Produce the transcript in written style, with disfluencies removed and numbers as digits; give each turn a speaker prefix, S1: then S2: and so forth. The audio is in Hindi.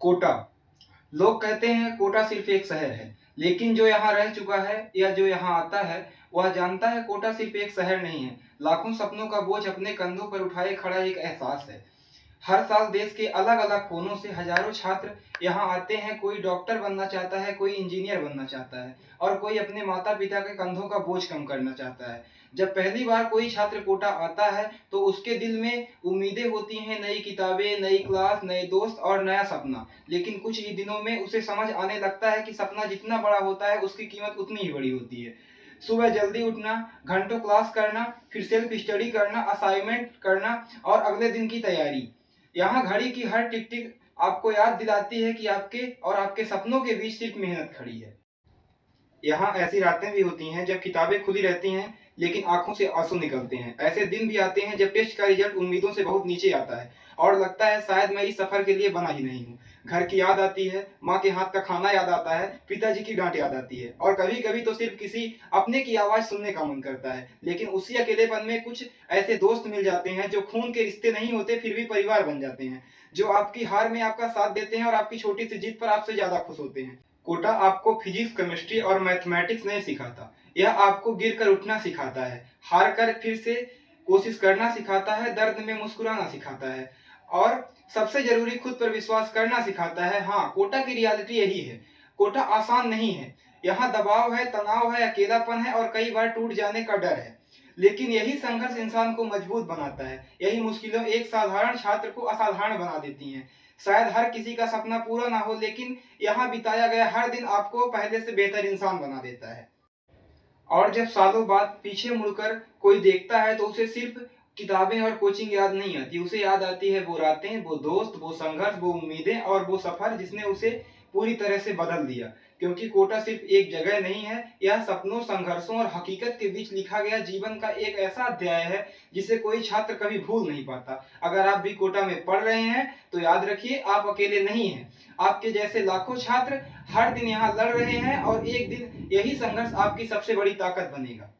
S1: कोटा। लोग कहते हैं कोटा सिर्फ एक शहर है, लेकिन जो यहाँ रह चुका है या जो यहाँ आता है वह जानता है कोटा सिर्फ एक शहर नहीं है, लाखों सपनों का बोझ अपने कंधों पर उठाए खड़ा एक एहसास है। हर साल देश के अलग अलग कोनों से हजारों छात्र यहाँ आते हैं। कोई डॉक्टर बनना चाहता है, कोई इंजीनियर बनना चाहता है और कोई अपने माता पिता के कंधों का बोझ कम करना चाहता है। जब पहली बार कोई छात्र कोटा आता है तो उसके दिल में उम्मीदें होती हैं, नई किताबें, नई क्लास, नए दोस्त और नया सपना। लेकिन कुछ ही दिनों में उसे समझ आने लगता है कि सपना जितना बड़ा होता है उसकी कीमत उतनी ही बड़ी होती है। सुबह जल्दी उठना, घंटों क्लास करना, फिर सेल्फ स्टडी करना, असाइनमेंट करना और अगले दिन की तैयारी। यहाँ घड़ी की हर टिक टिक आपको याद दिलाती है कि आपके और आपके सपनों के बीच सिर्फ मेहनत खड़ी है। यहाँ ऐसी रातें भी होती हैं जब किताबें खुली रहती हैं लेकिन आंखों से आंसू निकलते हैं। ऐसे दिन भी आते हैं जब टेस्ट का रिजल्ट उम्मीदों से बहुत नीचे आता है और लगता है शायद मैं इस सफर के लिए बना ही नहीं हूँ। घर की याद आती है, माँ के हाथ का खाना याद आता है, पिताजी की डांट याद आती है और कभी कभी तो सिर्फ किसी अपने की आवाज सुनने का मन करता है। लेकिन उसी अकेलेपन में कुछ ऐसे दोस्त मिल जाते हैं जो खून के रिश्ते नहीं होते फिर भी परिवार बन जाते हैं, जो आपकी हार में आपका साथ देते हैं और आपकी छोटी सी जीत पर आपसे ज्यादा खुश होते हैं। कोटा आपको फिजिक्स, केमिस्ट्री और मैथमेटिक्स नहीं सिखाता, यह आपको गिरकर उठना सिखाता है, हार कर फिर से कोशिश करना सिखाता है, दर्द में मुस्कुराना सिखाता है और सबसे जरूरी खुद पर विश्वास करना सिखाता है। हाँ, कोटा की रियलिटी यही है। कोटा आसान नहीं है, यहाँ दबाव है, तनाव है, अकेलापन है और कई बार टूट जाने का डर है। लेकिन यही संघर्ष इंसान को मजबूत बनाता है। यही मुश्किलों एक साधारण छात्र को असाधारण बना देती हैं। शायद हर किसी का सपना पूरा ना हो, लेकिन यहाँ बिताया गया हर दिन आपको पहले से बेहतर इंसान बना देता है। और जब सालों बाद पीछे मुड़कर कोई देखता है तो उसे सिर्फ किताबें और कोचिंग याद नहीं आती, उसे याद आती है वो रातें, वो दोस्त, वो संघर्ष, वो उम्मीदें और वो सफर जिसने उसे पूरी तरह से बदल दिया। क्योंकि कोटा सिर्फ एक जगह नहीं है, यह सपनों, संघर्षों और हकीकत के बीच लिखा गया जीवन का एक ऐसा अध्याय है जिसे कोई छात्र कभी भूल नहीं पाता। अगर आप भी कोटा में पढ़ रहे हैं तो याद रखिए, आप अकेले नहीं हैं। आपके जैसे लाखों छात्र हर दिन यहाँ लड़ रहे हैं और एक दिन यही संघर्ष आपकी सबसे बड़ी ताकत बनेगा।